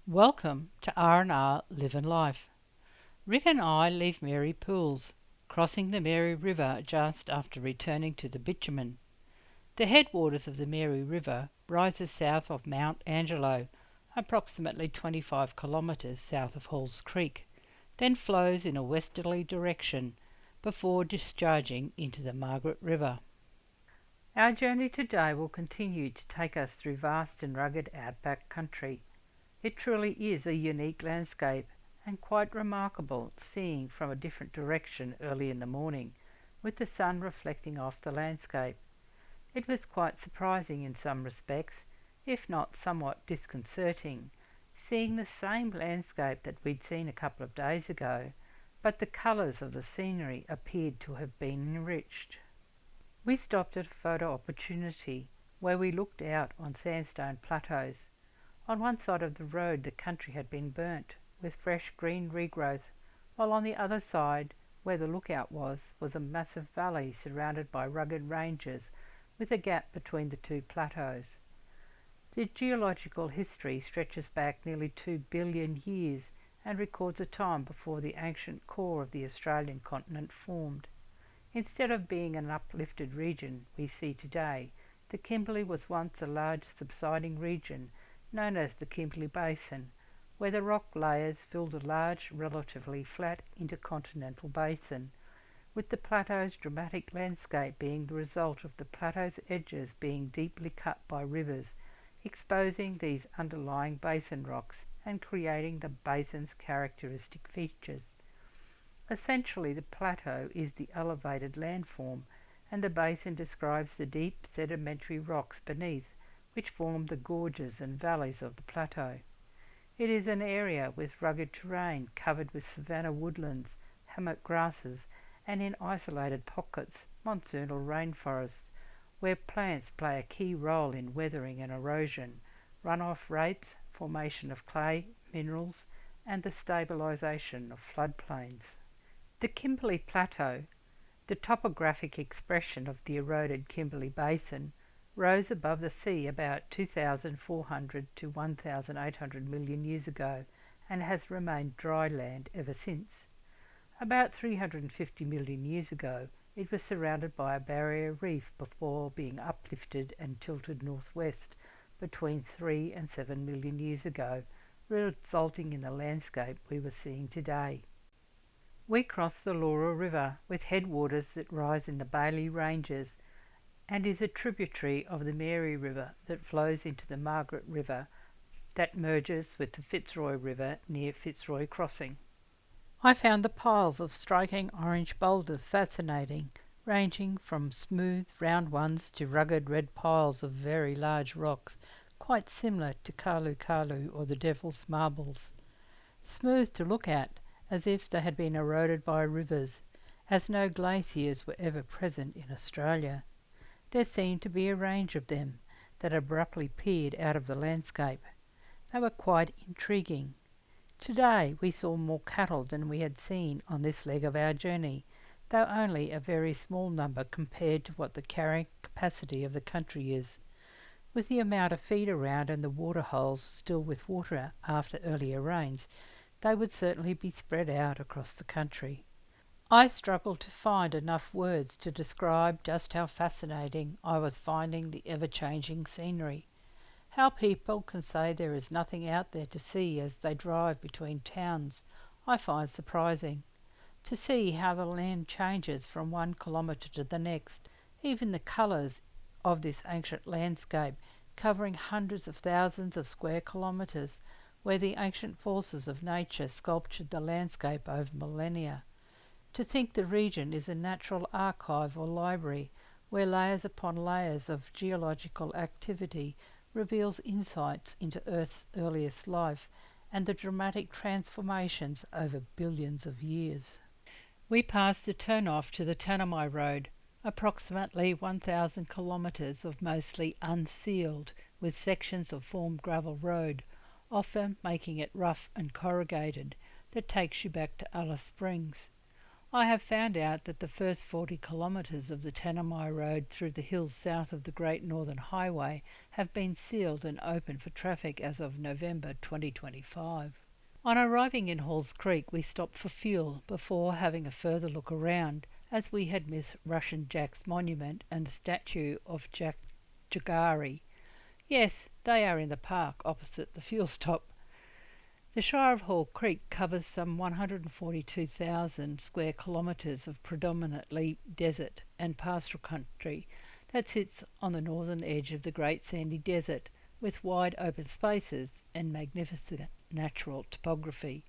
Welcome to R&R Live and Life. Rick and I leave Mary Pools, crossing the Mary River just after returning to the bitumen. The headwaters of the Mary River rises south of Mount Angelo, approximately 25 kilometres south of Halls Creek, then flows in a westerly direction before discharging into the Margaret River. Our journey today will continue to take us through vast and rugged outback country. It truly is a unique landscape and quite remarkable seeing from a different direction early in the morning, with the sun reflecting off the landscape. It was quite surprising in some respects, if not somewhat disconcerting, seeing the same landscape that we'd seen a couple of days ago, but the colours of the scenery appeared to have been enriched. We stopped at a photo opportunity where we looked out on sandstone plateaus. On one side of the road the country had been burnt, with fresh green regrowth, while on the other side, where the lookout was a massive valley surrounded by rugged ranges, with a gap between the two plateaus. The geological history stretches back nearly 2 billion years and records a time before the ancient core of the Australian continent formed. Instead of being an uplifted region we see today, the Kimberley was once a large subsiding region known as the Kimberley Basin, where the rock layers filled a large, relatively flat intercontinental basin, with the plateau's dramatic landscape being the result of the plateau's edges being deeply cut by rivers, exposing these underlying basin rocks and creating the basin's characteristic features. Essentially, the plateau is the elevated landform, and the basin describes the deep sedimentary rocks beneath, which form the gorges and valleys of the plateau. It is an area with rugged terrain covered with savanna woodlands, hammock grasses, and in isolated pockets, monsoonal rainforests, where plants play a key role in weathering and erosion, runoff rates, formation of clay, minerals, and the stabilisation of floodplains. The Kimberley Plateau, the topographic expression of the eroded Kimberley Basin, rose above the sea about 2,400 to 1,800 million years ago and has remained dry land ever since. About 350 million years ago, it was surrounded by a barrier reef before being uplifted and tilted northwest between 3 and 7 million years ago, resulting in the landscape we were seeing today. We crossed the Laura River with headwaters that rise in the Bailey Ranges and is a tributary of the Mary River that flows into the Margaret River that merges with the Fitzroy River near Fitzroy Crossing. I found the piles of striking orange boulders fascinating, ranging from smooth round ones to rugged red piles of very large rocks, quite similar to Kalu Kalu or the Devil's Marbles. Smooth to look at, as if they had been eroded by rivers, as no glaciers were ever present in Australia. There seemed to be a range of them that abruptly peered out of the landscape. They were quite intriguing. Today we saw more cattle than we had seen on this leg of our journey, though only a very small number compared to what the carrying capacity of the country is. With the amount of feed around and the water holes still with water after earlier rains, they would certainly be spread out across the country. I struggled to find enough words to describe just how fascinating I was finding the ever-changing scenery. How people can say there is nothing out there to see as they drive between towns, I find surprising. To see how the land changes from 1 kilometre to the next, even the colours of this ancient landscape, covering hundreds of thousands of square kilometres, where the ancient forces of nature sculptured the landscape over millennia. To think the region is a natural archive or library, where layers upon layers of geological activity reveals insights into Earth's earliest life and the dramatic transformations over billions of years. We passed the turn-off to the Tanami Road, approximately 1,000 kilometres of mostly unsealed, with sections of formed gravel road, often making it rough and corrugated, that takes you back to Alice Springs. I have found out that the first 40 kilometres of the Tanami Road through the hills south of the Great Northern Highway have been sealed and open for traffic as of November 2025. On arriving in Halls Creek, we stopped for fuel before having a further look around, as we had missed Russian Jack's monument and the statue of Jack Jagari. Yes, they are in the park opposite the fuel stop. The Shire of Hall Creek covers some 142,000 square kilometres of predominantly desert and pastoral country that sits on the northern edge of the Great Sandy Desert, with wide open spaces and magnificent natural topography.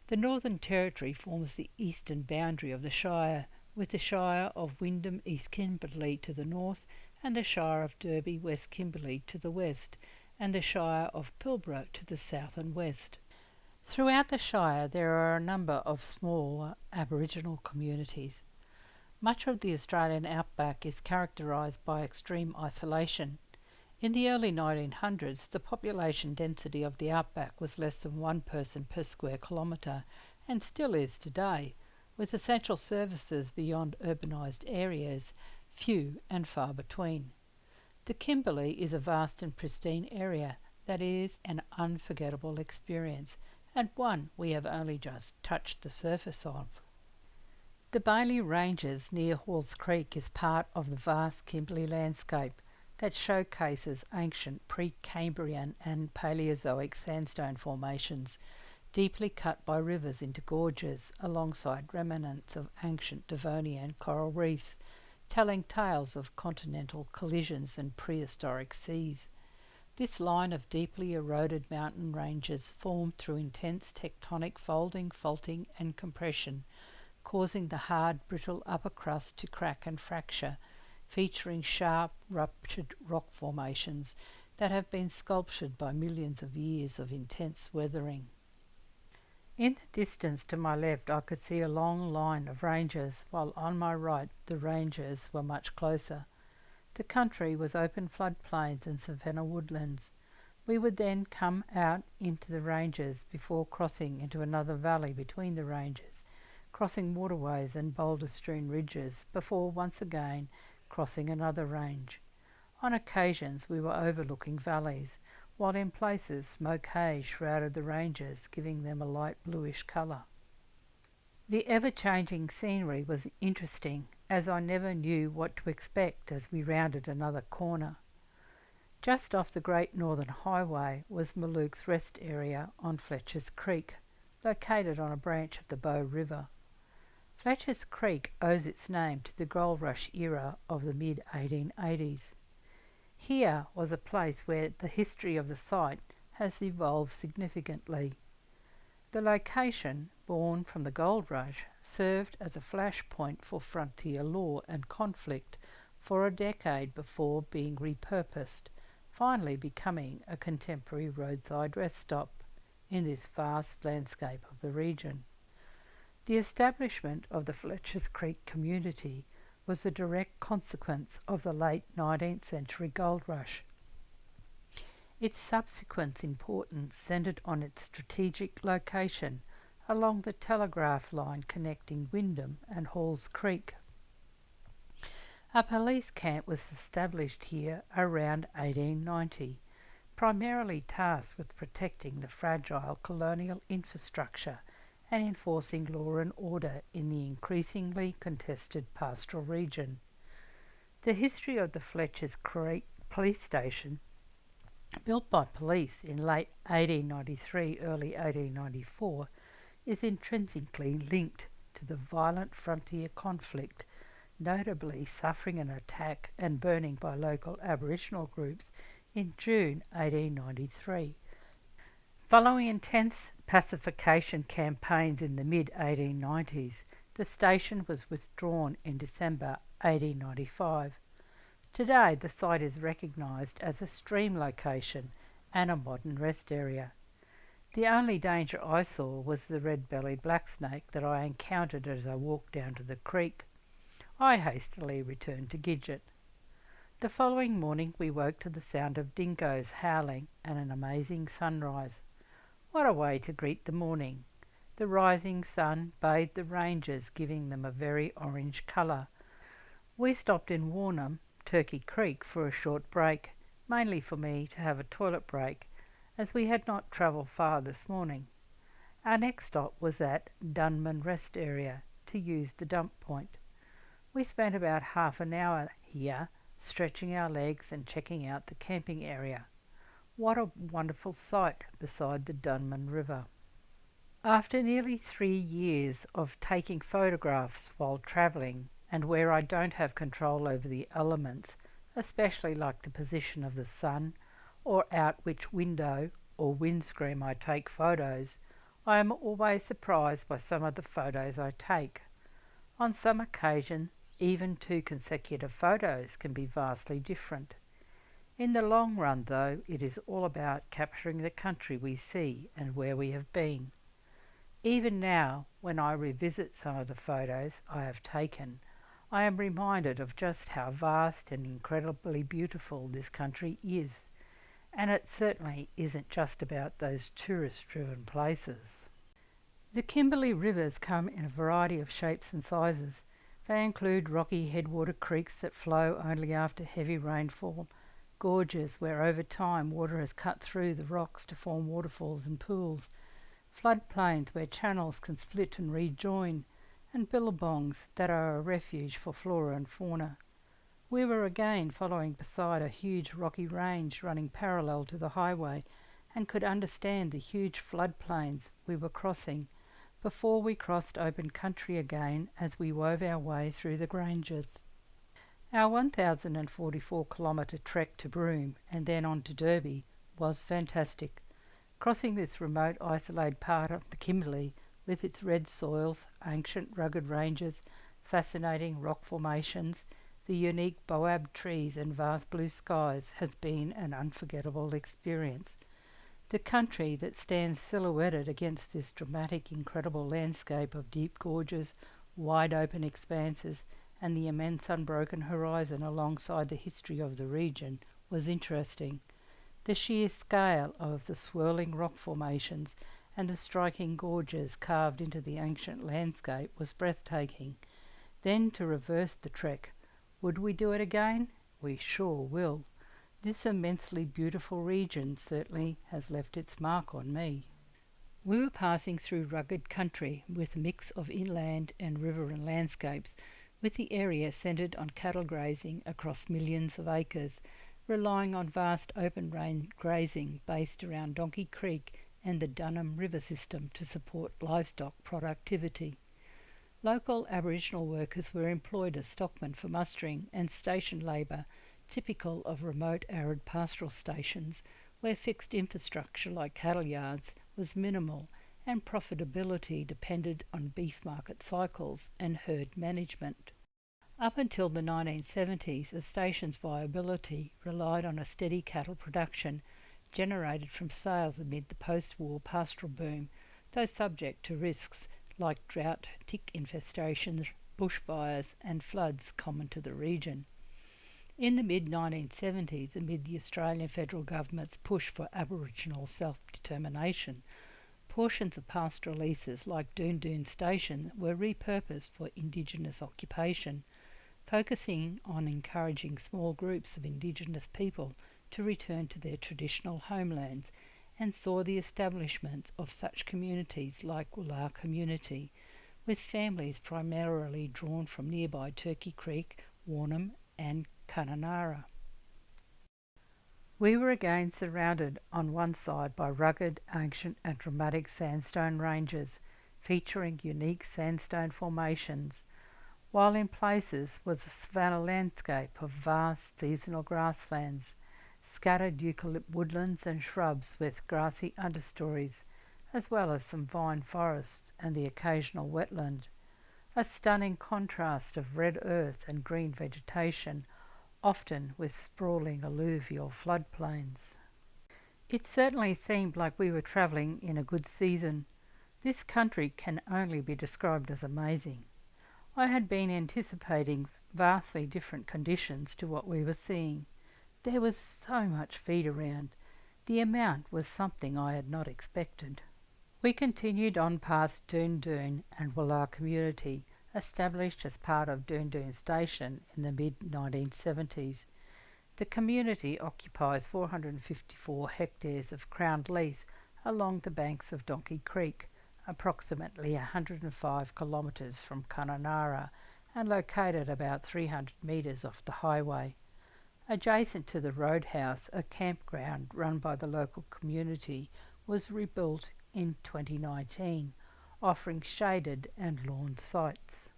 The Northern Territory forms the eastern boundary of the Shire, with the Shire of Wyndham East Kimberley to the north and the Shire of Derby West Kimberley to the west, and the Shire of Pilbara to the south and west. Throughout the Shire there are a number of small Aboriginal communities. Much of the Australian outback is characterised by extreme isolation. In the early 1900s, the population density of the outback was less than one person per square kilometre, and still is today, with essential services beyond urbanised areas few and far between. The Kimberley is a vast and pristine area that is an unforgettable experience, and one we have only just touched the surface of. The Bailey Ranges near Halls Creek is part of the vast Kimberley landscape that showcases ancient Precambrian and Paleozoic sandstone formations, deeply cut by rivers into gorges alongside remnants of ancient Devonian coral reefs, telling tales of continental collisions and prehistoric seas. This line of deeply eroded mountain ranges formed through intense tectonic folding, faulting and compression, causing the hard, brittle upper crust to crack and fracture, featuring sharp, ruptured rock formations that have been sculptured by millions of years of intense weathering. In the distance to my left I could see a long line of ranges, while on my right the ranges were much closer. The country was open floodplains and savanna woodlands. We would then come out into the ranges before crossing into another valley between the ranges, crossing waterways and boulder-strewn ridges before once again crossing another range. On occasions we were overlooking valleys, while in places smoke haze shrouded the ranges, giving them a light bluish colour. The ever-changing scenery was interesting, as I never knew what to expect as we rounded another corner. Just off the Great Northern Highway was Muluks Rest Area on Fletcher's Creek, located on a branch of the Bow River. Fletcher's Creek owes its name to the gold rush era of the mid-1880s. Here was a place where the history of the site has evolved significantly. The location, born from the gold rush, served as a flashpoint for frontier law and conflict for a decade before being repurposed, finally becoming a contemporary roadside rest stop in this vast landscape of the region. The establishment of the Fletcher's Creek community was a direct consequence of the late 19th century gold rush. Its subsequent importance centred on its strategic location along the telegraph line connecting Wyndham and Halls Creek. A police camp was established here around 1890, primarily tasked with protecting the fragile colonial infrastructure and enforcing law and order in the increasingly contested pastoral region. The history of the Fletcher's Creek Police Station, built by police in late 1893, early 1894, is intrinsically linked to the violent frontier conflict, notably suffering an attack and burning by local Aboriginal groups in June 1893. Following intense pacification campaigns in the mid-1890s, the station was withdrawn in December 1895. Today, the site is recognised as a stream location and a modern rest area. The only danger I saw was the red-bellied blacksnake that I encountered as I walked down to the creek. I hastily returned to Gidget. The following morning we woke to the sound of dingoes howling and an amazing sunrise. What a way to greet the morning! The rising sun bathed the ranges, giving them a very orange colour. We stopped in Warnham, Turkey Creek, for a short break, mainly for me to have a toilet break, as we had not travelled far this morning. Our next stop was at Muluks Rest Area, to use the dump point. We spent about half an hour here, stretching our legs and checking out the camping area. What a wonderful sight beside the Dunman River. After nearly 3 years of taking photographs while travelling, and where I don't have control over the elements, especially like the position of the sun, or out which window or windscreen I take photos, I am always surprised by some of the photos I take. On some occasion, even 2 consecutive photos can be vastly different. In the long run, though, it is all about capturing the country we see and where we have been. Even now, when I revisit some of the photos I have taken, I am reminded of just how vast and incredibly beautiful this country is, and it certainly isn't just about those tourist-driven places. The Kimberley rivers come in a variety of shapes and sizes. They include rocky headwater creeks that flow only after heavy rainfall, gorges where over time water has cut through the rocks to form waterfalls and pools, floodplains where channels can split and rejoin, and billabongs that are a refuge for flora and fauna. We were again following beside a huge rocky range running parallel to the highway, and could understand the huge floodplains we were crossing before we crossed open country again as we wove our way through the Granges. Our 1,044-kilometre trek to Broome and then on to Derby was fantastic. Crossing this remote isolated part of the Kimberley with its red soils, ancient rugged ranges, fascinating rock formations, the unique boab trees and vast blue skies has been an unforgettable experience. The country that stands silhouetted against this dramatic, incredible landscape of deep gorges, wide open expanses, and the immense unbroken horizon alongside the history of the region was interesting. The sheer scale of the swirling rock formations and the striking gorges carved into the ancient landscape was breathtaking. Then to reverse the trek. Would we do it again? We sure will. This immensely beautiful region certainly has left its mark on me. We were passing through rugged country with a mix of inland and riverine landscapes, with the area centred on cattle grazing across millions of acres, relying on vast open range grazing based around Donkey Creek and the Dunham River system to support livestock productivity. Local Aboriginal workers were employed as stockmen for mustering and station labour, typical of remote arid pastoral stations where fixed infrastructure like cattle yards was minimal and profitability depended on beef market cycles and herd management. Up until the 1970s, a station's viability relied on a steady cattle production generated from sales amid the post-war pastoral boom, though subject to risks like drought, tick infestations, bushfires and floods common to the region. In the mid-1970s, amid the Australian federal government's push for Aboriginal self-determination, portions of pastoral leases like Doon Doon Station were repurposed for Indigenous occupation, focusing on encouraging small groups of Indigenous people to return to their traditional homelands, and saw the establishment of such communities like Woolar Community, with families primarily drawn from nearby Turkey Creek, Warnham and Kununurra. We were again surrounded on one side by rugged, ancient and dramatic sandstone ranges, featuring unique sandstone formations, while in places was a savanna landscape of vast seasonal grasslands, scattered eucalypt woodlands and shrubs with grassy understories, as well as some vine forests and the occasional wetland. A stunning contrast of red earth and green vegetation, often with sprawling alluvial floodplains. It certainly seemed like we were travelling in a good season. This country can only be described as amazing. I had been anticipating vastly different conditions to what we were seeing. There was so much feed around. The amount was something I had not expected. We continued on past Doon Doon and Woollahra community, established as part of Doon Doon Station in the mid-1970s. The community occupies 454 hectares of crowned lease along the banks of Donkey Creek, approximately 105 kilometres from Kununurra and located about 300 metres off the highway. Adjacent to the roadhouse, a campground run by the local community was rebuilt in 2019, offering shaded and lawn sites.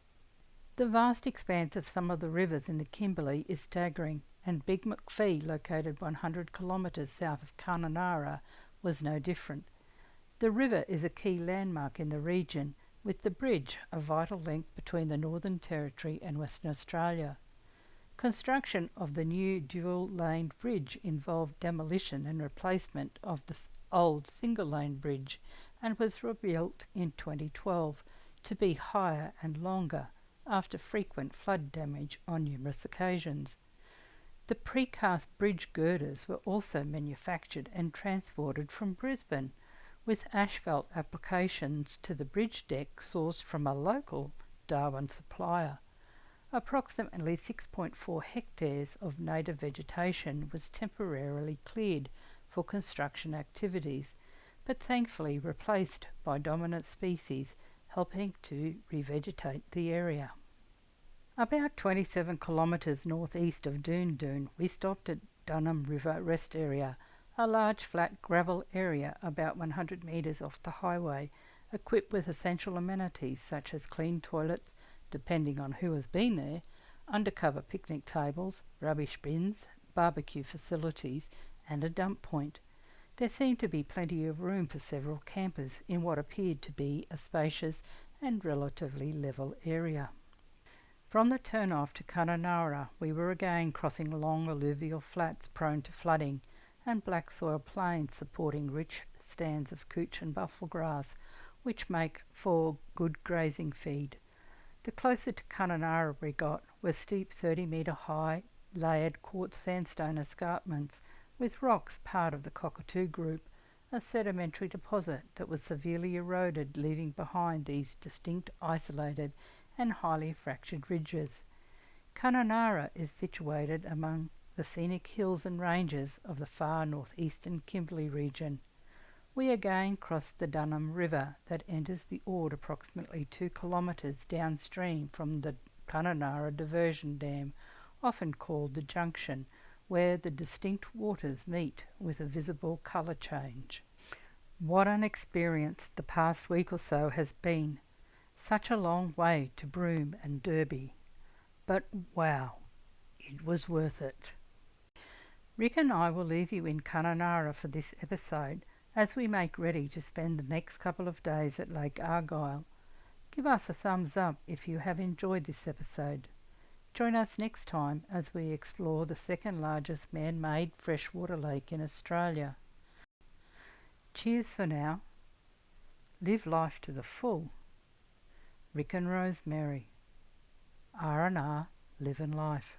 The vast expanse of some of the rivers in the Kimberley is staggering, and Big McPhee, located 100 kilometres south of Kununurra, was no different. The river is a key landmark in the region, with the bridge a vital link between the Northern Territory and Western Australia. Construction of the new dual-lane bridge involved demolition and replacement of the old single-lane bridge and was rebuilt in 2012 to be higher and longer after frequent flood damage on numerous occasions. The precast bridge girders were also manufactured and transported from Brisbane, with asphalt applications to the bridge deck sourced from a local Darwin supplier. Approximately 6.4 hectares of native vegetation was temporarily cleared for construction activities, but thankfully replaced by dominant species, helping to revegetate the area. About 27 kilometres northeast of Doon Doon, we stopped at Muluks Rest Area, a large flat gravel area about 100 metres off the highway, equipped with essential amenities such as clean toilets, depending on who has been there, undercover picnic tables, rubbish bins, barbecue facilities, and a dump point. There seemed to be plenty of room for several campers in what appeared to be a spacious and relatively level area. From the turn-off to Kununurra, we were again crossing long alluvial flats prone to flooding and black soil plains supporting rich stands of couch and buffel grass, which make for good grazing feed. The closer to Kununurra we got were steep 30-metre high, layered quartz sandstone escarpments, with rocks part of the Cockatoo Group, a sedimentary deposit that was severely eroded, leaving behind these distinct, isolated and highly fractured ridges. Kununurra is situated among the scenic hills and ranges of the far northeastern Kimberley region. We again crossed the Dunham River that enters the Ord approximately 2 kilometres downstream from the Kununurra Diversion Dam, often called the Junction, where the distinct waters meet with a visible colour change. What an experience the past week or so has been. Such a long way to Broome and Derby. But wow, it was worth it. Rick and I will leave you in Kununurra for this episode as we make ready to spend the next couple of days at Lake Argyle. Give us a thumbs up if you have enjoyed this episode. Join us next time as we explore the second largest man-made freshwater lake in Australia. Cheers for now. Live life to the full. Rick and Rosemary. R&R, living life.